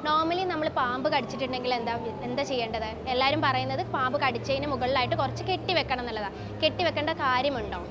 Normally നമ്മൾ പാമ്പ് കടിച്ചിട്ടുണ്ടെങ്കിൽ എന്താ ചെയ്യേണ്ടത്? എല്ലാവരും പറയുന്നത് പാമ്പ് കടിച്ചതിന് മുകളിലായിട്ട് കുറച്ച് കെട്ടിവെക്കണം എന്നുള്ളതാണ്. കെട്ടിവെക്കേണ്ട കാര്യമുണ്ടോ?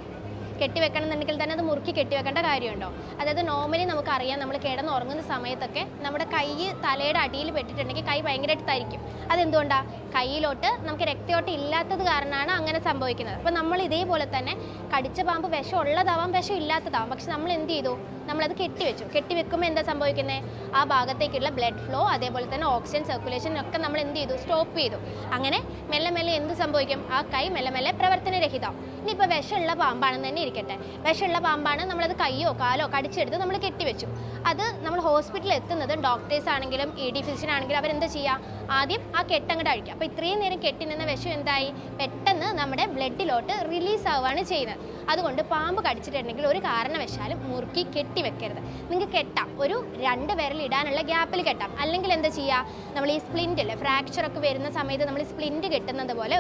കെട്ടിവെക്കണം എന്നുണ്ടെങ്കിൽ തന്നെ അത് മുറുക്കി കെട്ടിവെക്കേണ്ട കാര്യമുണ്ടോ? അതായത് നോർമലി നമുക്കറിയാം, നമ്മൾ കിടന്നുറങ്ങുന്ന സമയത്തൊക്കെ നമ്മുടെ കൈ തലയുടെ അടിയിൽ പെട്ടിട്ടുണ്ടെങ്കിൽ കൈ ഭയങ്കരമായിട്ട് തരിക്കും. അതെന്തുകൊണ്ടാണ്? കയ്യിലോട്ട് നമുക്ക് രക്തയോട്ടം ഇല്ലാത്തത് കാരണമാണ് അങ്ങനെ സംഭവിക്കുന്നത്. അപ്പോൾ നമ്മൾ ഇതേപോലെ തന്നെ കടിച്ച പാമ്പ് വിഷം ഉള്ളതാവാം, വിഷം ഇല്ലാത്തതാവാം. പക്ഷെ നമ്മൾ എന്ത് ചെയ്തു? നമ്മളത് കെട്ടിവെച്ചു. കെട്ടിവെക്കുമ്പോൾ എന്താ സംഭവിക്കുന്നത്? ആ ഭാഗത്തേക്കുള്ള ബ്ലഡ് ഫ്ലോ, അതേപോലെ തന്നെ ഓക്സിജൻ സർക്കുലേഷൻ ഒക്കെ നമ്മൾ എന്ത് ചെയ്തു? സ്റ്റോപ്പ് ചെയ്തു. അങ്ങനെ മെല്ലെ മെല്ലെ എന്ത് സംഭവിക്കും? ആ കൈ മെല്ലെ മെല്ലെ പ്രവർത്തനരഹിതമാവും. ഇനിയിപ്പോൾ വിഷമുള്ള പാമ്പാണെന്ന് തന്നെ ഇരിക്കട്ടെ, വിഷമുള്ള പാമ്പാണ്, നമ്മളത് കയ്യോ കാലോ കടിച്ചെടുത്ത് നമ്മൾ കെട്ടിവെച്ചു. അത് നമ്മൾ ഹോസ്പിറ്റലിൽ എത്തുന്നത് ഡോക്ടേഴ്സ് ആണെങ്കിലും ED ഫിസിഷ്യൻ ആണെങ്കിലും അവരെന്താ ചെയ്യുക? ആദ്യം ആ കെട്ടങ്ങോട്ട് അഴിക്കുക. അപ്പോൾ ഇത്രയും നേരം കെട്ടി നിന്ന വിഷം എന്തായി? പെട്ടെന്ന് നമ്മുടെ ബ്ലഡിലോട്ട് റിലീസ് ആവുകയാണ് ചെയ്യുന്നത്. അതുകൊണ്ട് പാമ്പ് കടിച്ചിട്ടുണ്ടെങ്കിൽ ഒരു കാരണവശാലും മുറുക്കി കെട്ടിവെക്കരുത്. നിങ്ങൾക്ക് കെട്ടാം, ഒരു 2 വിരൽ ഇടാനുള്ള ഗ്യാപ്പിൽ കെട്ടാം. അല്ലെങ്കിൽ എന്താ ചെയ്യുക? നമ്മൾ ഈ സ്പ്ലിൻറ്റിൽ ഫ്രാക്ചറൊക്കെ വരുന്ന സമയത്ത് നമ്മൾ സ്പ്ലിൻറ്റ് കെട്ടുന്നത് പോലെ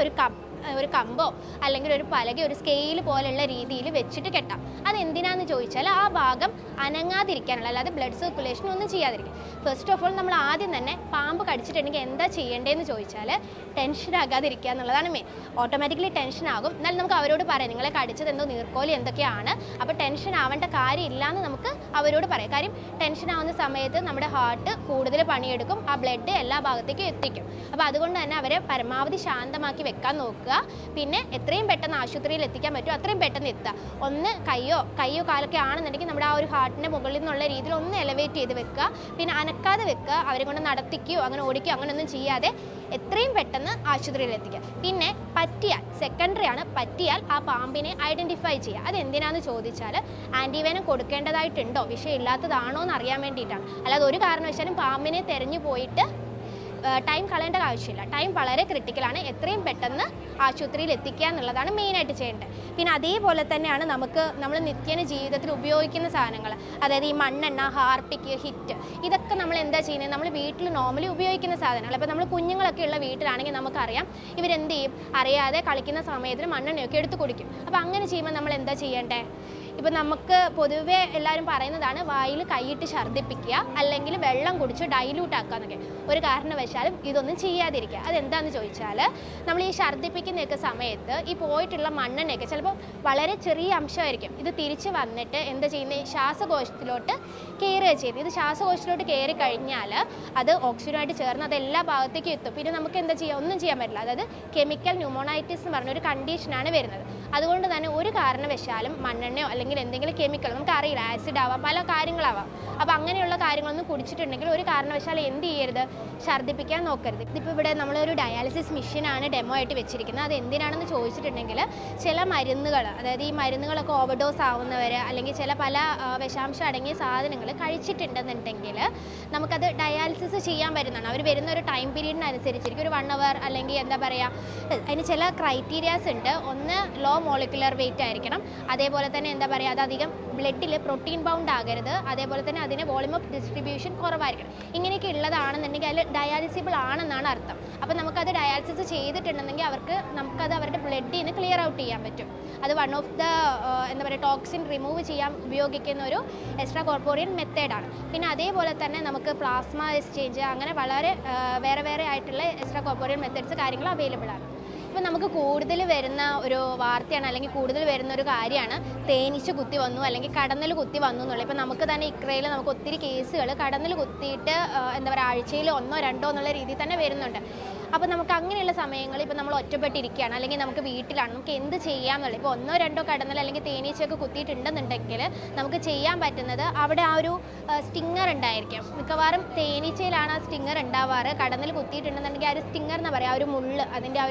ഒരു കമ്പോ അല്ലെങ്കിൽ ഒരു പലക, ഒരു സ്കെയിൽ പോലുള്ള രീതിയിൽ വെച്ചിട്ട് കെട്ടാം. അതെന്തിനാന്ന് ചോദിച്ചാൽ ആ ഭാഗം അനങ്ങാതിരിക്കാനുള്ള, അല്ലാതെ ബ്ലഡ് സർക്കുലേഷൻ ഒന്നും ചെയ്യാതിരിക്കും. ഫസ്റ്റ് ഓഫ് ഓൾ നമ്മൾ ആദ്യം തന്നെ പാമ്പ് കടിച്ചിട്ടുണ്ടെങ്കിൽ എന്താ ചെയ്യേണ്ടതെന്ന് ചോദിച്ചാൽ ടെൻഷൻ ആകാതിരിക്കുക എന്നുള്ളതാണ് മെയിൻ. ഓട്ടോമാറ്റിക്കലി ടെൻഷൻ ആകും. എന്നാലും നമുക്ക് അവരോട് പറയാം, നിങ്ങളെ കടിച്ചത് എന്തോ നീർക്കോലി എന്തൊക്കെയാണ്, അപ്പോൾ ടെൻഷൻ ആവേണ്ട കാര്യമില്ല എന്ന് നമുക്ക് അവരോട് പറയാം. കാര്യം ടെൻഷൻ ആവുന്ന സമയത്ത് നമ്മുടെ ഹാർട്ട് കൂടുതൽ പണിയെടുക്കും, ആ ബ്ലഡ് എല്ലാ ഭാഗത്തേക്കും എത്തിക്കും. അപ്പോൾ അതുകൊണ്ട് തന്നെ അവരെ പരമാവധി ശാന്തമാക്കി വെക്കാൻ നോക്കുക. പിന്നെ എത്രയും പെട്ടെന്ന് ആശുപത്രിയിൽ എത്തിക്കാൻ പറ്റുമോ അത്രയും പെട്ടെന്ന് എത്തുക. ഒന്ന് കയ്യോ കാലൊക്കെ ആണെന്നുണ്ടെങ്കിൽ നമ്മുടെ ആ ഒരു ഹാർട്ടിൻ്റെ മുകളിൽ നിന്നുള്ള രീതിയിൽ ഒന്ന് എലവേറ്റ് ചെയ്ത് വെക്കുക. പിന്നെ അനക്കാതെ വെക്കുക. അവരെ കൊണ്ട് നടത്തിക്കുകയോ അങ്ങനെ ഓടിക്കുകയോ അങ്ങനെയൊന്നും ചെയ്യാതെ എത്രയും പെട്ടെന്ന് ആശുപത്രിയിൽ എത്തിക്കുക. പിന്നെ പറ്റിയാൽ, സെക്കൻഡറി ആണ്, പറ്റിയാൽ ആ പാമ്പിനെ ഐഡൻറ്റിഫൈ ചെയ്യുക. അതെന്തിനാണെന്ന് ചോദിച്ചാൽ ആൻറ്റിവെനം കൊടുക്കേണ്ടതായിട്ടുണ്ടോ, വിഷയമില്ലാത്തതാണോ എന്ന് അറിയാൻ വേണ്ടിയിട്ടാണ്. അല്ലാതെ ഒരു കാരണവശാലും പാമ്പിനെ തെരഞ്ഞു പോയിട്ട് ടൈം കളയേണ്ട ആവശ്യമില്ല. ടൈം വളരെ ക്രിട്ടിക്കലാണ്. എത്രയും പെട്ടെന്ന് ആശുപത്രിയിൽ എത്തിക്കുക എന്നുള്ളതാണ് മെയിനായിട്ട് ചെയ്യേണ്ടത്. പിന്നെ അതേപോലെ തന്നെയാണ് നമ്മൾ നിത്യേന ജീവിതത്തിൽ ഉപയോഗിക്കുന്ന സാധനങ്ങൾ, അതായത് ഈ മണ്ണെണ്ണ, ഹാർപ്പിക്ക്, ഹിറ്റ്, ഇതൊക്കെ നമ്മൾ എന്താ ചെയ്യുന്നത്? നമ്മൾ വീട്ടിൽ നോർമലി ഉപയോഗിക്കുന്ന സാധനങ്ങൾ. അപ്പോൾ നമ്മൾ കുഞ്ഞുങ്ങളൊക്കെ ഉള്ള വീട്ടിലാണെങ്കിൽ നമുക്കറിയാം, ഇവരെന്ത് ചെയ്യും? അറിയാതെ കളിക്കുന്ന സമയത്തിന് മണ്ണെണ്ണയൊക്കെ എടുത്ത് കുടിക്കും. അപ്പോൾ അങ്ങനെ ചെയ്യുമ്പോൾ നമ്മൾ എന്താ ചെയ്യേണ്ടത്? ഇപ്പോൾ നമുക്ക് പൊതുവേ എല്ലാവരും പറയുന്നതാണ് വായിൽ കൈയിട്ട് ഛർദ്ദിപ്പിക്കുക, അല്ലെങ്കിൽ വെള്ളം കുടിച്ച് ഡൈല്യൂട്ട് ആക്കുക എന്നൊക്കെ. ഒരു കാരണവശാലും ഇതൊന്നും ചെയ്യാതിരിക്കുക. അതെന്താണെന്ന് ചോദിച്ചാൽ നമ്മൾ ഈ ഛർദ്ദിപ്പിക്കുന്നതൊക്കെ സമയത്ത് ഈ പോയിട്ടുള്ള മണ്ണെണ്ണയൊക്കെ ചിലപ്പോൾ വളരെ ചെറിയ അംശമായിരിക്കും. ഇത് തിരിച്ച് വന്നിട്ട് എന്താ ചെയ്യുന്നത്? ശ്വാസകോശത്തിലോട്ട് കയറുക ചെയ്യുന്നത്. ഇത് ശ്വാസകോശത്തിലോട്ട് കയറി കഴിഞ്ഞാൽ അത് ഓക്സിജനുമായിട്ട് ചേർന്ന് അത് എല്ലാ ഭാഗത്തേക്കും എത്തും. പിന്നെ നമുക്ക് എന്താ ചെയ്യുക? ഒന്നും ചെയ്യാൻ പറ്റില്ല. അതായത് കെമിക്കൽ ന്യൂമോണൈറ്റിസ് എന്ന് പറഞ്ഞൊരു കണ്ടീഷനാണ് വരുന്നത്. അതുകൊണ്ട് തന്നെ ഒരു കാരണവശാലും മണ്ണെണ്ണയോ അല്ലെങ്കിൽ എന്തെങ്കിലും കെമിക്കൽ, നമുക്കറിയില്ല, ആസിഡ് ആവാം, പല കാര്യങ്ങളാവാം. അപ്പോൾ അങ്ങനെയുള്ള കാര്യങ്ങളൊന്നും കുടിച്ചിട്ടുണ്ടെങ്കിൽ ഒരു കാരണവശാലും എന്ത് ചെയ്യരുത്? ഛർദ്ദിപ്പിക്കാൻ നോക്കരുത്. ഇതിപ്പോൾ ഇവിടെ നമ്മളൊരു ഡയാലിസിസ് മെഷീനാണ് ഡെമോ ആയിട്ട് വെച്ചിരിക്കുന്നത്. അത് എന്തിനാണെന്ന് ചോദിച്ചിട്ടുണ്ടെങ്കിൽ ചില മരുന്നുകൾ, അതായത് ഈ മരുന്നുകളൊക്കെ ഓവർഡോസ് ആവുന്നവർ അല്ലെങ്കിൽ ചില പല വിഷാംശം അടങ്ങിയ സാധനങ്ങൾ കഴിച്ചിട്ടുണ്ടെന്നുണ്ടെങ്കിൽ നമുക്കത് ഡയാലിസിസ് ചെയ്യാൻ പറ്റുന്നതാണ്. അവർ വരുന്ന ഒരു ടൈം പീരീഡിനനുസരിച്ചിരിക്കും, ഒരു 1 അവർ അല്ലെങ്കിൽ എന്താ പറയുക, അതിന് ചില ക്രൈറ്റീരിയാസ് ഉണ്ട്. ഒന്ന് ലോ മോളിക്കുലർ വെയിറ്റ് ആയിരിക്കണം, അതേപോലെ തന്നെ എന്താ പറയുക, അതധികം ബ്ലഡിൽ പ്രോട്ടീൻ ബൗണ്ട് ആകരുത്, അതേപോലെ തന്നെ അതിന് വോളിയം ഓഫ് ഡിസ്ട്രിബ്യൂഷൻ കുറവായിരിക്കണം. ഇങ്ങനെയൊക്കെ ഉള്ളതാണെന്നുണ്ടെങ്കിൽ അതിൽ ഡയാലിസിബിൾ ആണെന്നാണ് അർത്ഥം. അപ്പോൾ നമുക്കത് ഡയാലിസിസ് ചെയ്തിട്ടുണ്ടെങ്കിൽ നമുക്കത് അവരുടെ ബ്ലഡിൽ നിന്ന് ക്ലിയർ ഔട്ട് ചെയ്യാൻ പറ്റും. അത് വൺ ഓഫ് ദ എന്താ പറയുക ടോക്സിൻ റിമൂവ് ചെയ്യാൻ ഉപയോഗിക്കുന്ന ഒരു എക്സ്ട്രാ കോർപ്പോറിയൽ മെത്തേഡാണ്. പിന്നെ അതേപോലെ തന്നെ നമുക്ക് പ്ലാസ്മ എക്സ്ചേഞ്ച്, അങ്ങനെ വളരെ വേറെ ആയിട്ടുള്ള എക്സ്ട്രാ കോർപ്പോറിയൽ മെത്തേഡ്സ് കാര്യങ്ങൾ അവൈലബിൾ ആണ്. ഇപ്പം നമുക്ക് കൂടുതൽ വരുന്ന ഒരു വാർത്തയാണ്, അല്ലെങ്കിൽ കൂടുതൽ വരുന്ന ഒരു കാര്യമാണ് തേനീച്ച കുത്തി വന്നു അല്ലെങ്കിൽ കടന്നൽ കുത്തി വന്നു എന്നുള്ളത്. ഇപ്പം നമുക്ക് തന്നെ ഇക്രയിൽ നമുക്ക് ഒത്തിരി കേസുകൾ കടന്നൽ കുത്തിയിട്ട് എന്താ പറയുക ആഴ്ചയിൽ 1 or 2 എന്നുള്ള രീതിയിൽ തന്നെ വരുന്നുണ്ട്. അപ്പോൾ നമുക്ക് അങ്ങനെയുള്ള സമയങ്ങളിൽ ഇപ്പോൾ നമ്മൾ ഒറ്റപ്പെട്ടിരിക്കുകയാണ് അല്ലെങ്കിൽ നമുക്ക് വീട്ടിലാണ്, നമുക്ക് എന്ത് ചെയ്യാമെന്നുള്ളത്. ഇപ്പോൾ 1 or 2 കടന്നൽ അല്ലെങ്കിൽ തേനീച്ചയൊക്കെ കുത്തിയിട്ടുണ്ടെന്നുണ്ടെങ്കിൽ നമുക്ക് ചെയ്യാൻ പറ്റുന്നത് അവിടെ ആ ഒരു സ്റ്റിങ്ങർ ഉണ്ടായിരിക്കും. മിക്കവാറും തേനീച്ചയിലാണ് ആ സ്റ്റിങ്ങർ ഉണ്ടാവാറ്. കടന്നൽ കുത്തിയിട്ടുണ്ടെന്നുണ്ടെങ്കിൽ ആ ഒരു സ്റ്റിങ്ങർ എന്ന് പറയുക, ആ ഒരു മുള്ള്, അതിൻ്റെ ആ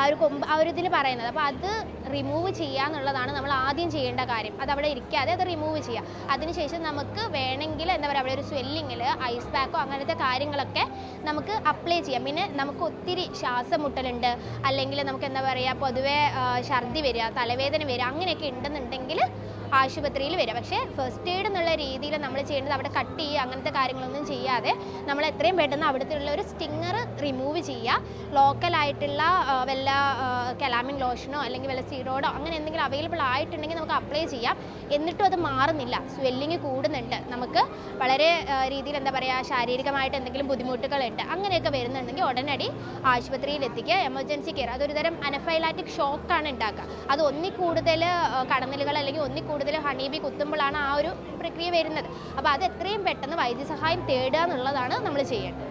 ഒരു കൊമ്പ്, ആ ഒരു ഇതിൽ പറയുന്നത്. അപ്പോൾ അത് റിമൂവ് ചെയ്യുക എന്നുള്ളതാണ് നമ്മൾ ആദ്യം ചെയ്യേണ്ട കാര്യം. അതവിടെ ഇരിക്കാതെ അത് റിമൂവ് ചെയ്യുക. അതിനുശേഷം നമുക്ക് വേണമെങ്കിൽ എന്താ പറയുക, അവിടെ ഒരു സ്വെല്ലിങ്ങിൽ ഐസ് പാക്കോ അങ്ങനത്തെ കാര്യങ്ങളൊക്കെ നമുക്ക് അപ്ലൈ ചെയ്യാം. പിന്നെ നമുക്ക് ഒത്തിരി ശ്വാസമുട്ടലുണ്ട്, അല്ലെങ്കിൽ നമുക്ക് എന്താ പറയുക പൊതുവേ ഛർദി വരിക, തലവേദന വരിക, അങ്ങനെയൊക്കെ ഉണ്ടെന്നുണ്ടെങ്കിൽ ആശുപത്രിയിൽ വരിക. പക്ഷേ ഫസ്റ്റ് എയ്ഡ് എന്നുള്ള രീതിയിൽ നമ്മൾ ചെയ്യേണ്ടത് അവിടെ കട്ട് ചെയ്യുക, അങ്ങനത്തെ കാര്യങ്ങളൊന്നും ചെയ്യാതെ നമ്മൾ എത്രയും പെട്ടെന്ന് അവിടുത്തെ ഉള്ള ഒരു സ്റ്റിങ്ങർ റിമൂവ് ചെയ്യുക. ലോക്കലായിട്ടുള്ള വല്ല കെലാമിൻ ലോഷനോ അല്ലെങ്കിൽ വല്ല സ്റ്റീറോയിഡോ അങ്ങനെ എന്തെങ്കിലും അവൈലബിൾ ആയിട്ടുണ്ടെങ്കിൽ നമുക്ക് അപ്ലൈ ചെയ്യാം. എന്നിട്ടും അത് മാറുന്നില്ല, സ്വെല്ലിങ് കൂടുന്നുണ്ട്, നമുക്ക് വളരെ രീതിയിൽ എന്താ പറയുക ശാരീരികമായിട്ട് എന്തെങ്കിലും ബുദ്ധിമുട്ടുകളുണ്ട്, അങ്ങനെയൊക്കെ വരുന്നുണ്ടെങ്കിൽ ഉടനടി ആശുപത്രിയിൽ എത്തിക്കുക. എമർജൻസി കെയർ അതൊരു തരം അനഫൈലാറ്റിക് ഷോക്കാണ് ഉണ്ടാക്കുക. അത് ഒന്നിൽ കൂടുതൽ കടന്നലുകൾ അല്ലെങ്കിൽ ഒന്നിൽ കൂടുതൽ ഹണീബി കുത്തുമ്പോഴാണ് ആ ഒരു പ്രക്രിയ വരുന്നത്. അപ്പോൾ അത് എത്രയും പെട്ടെന്ന് വൈദ്യസഹായം തേടുക എന്നുള്ളതാണ് നമ്മൾ ചെയ്യേണ്ടത്.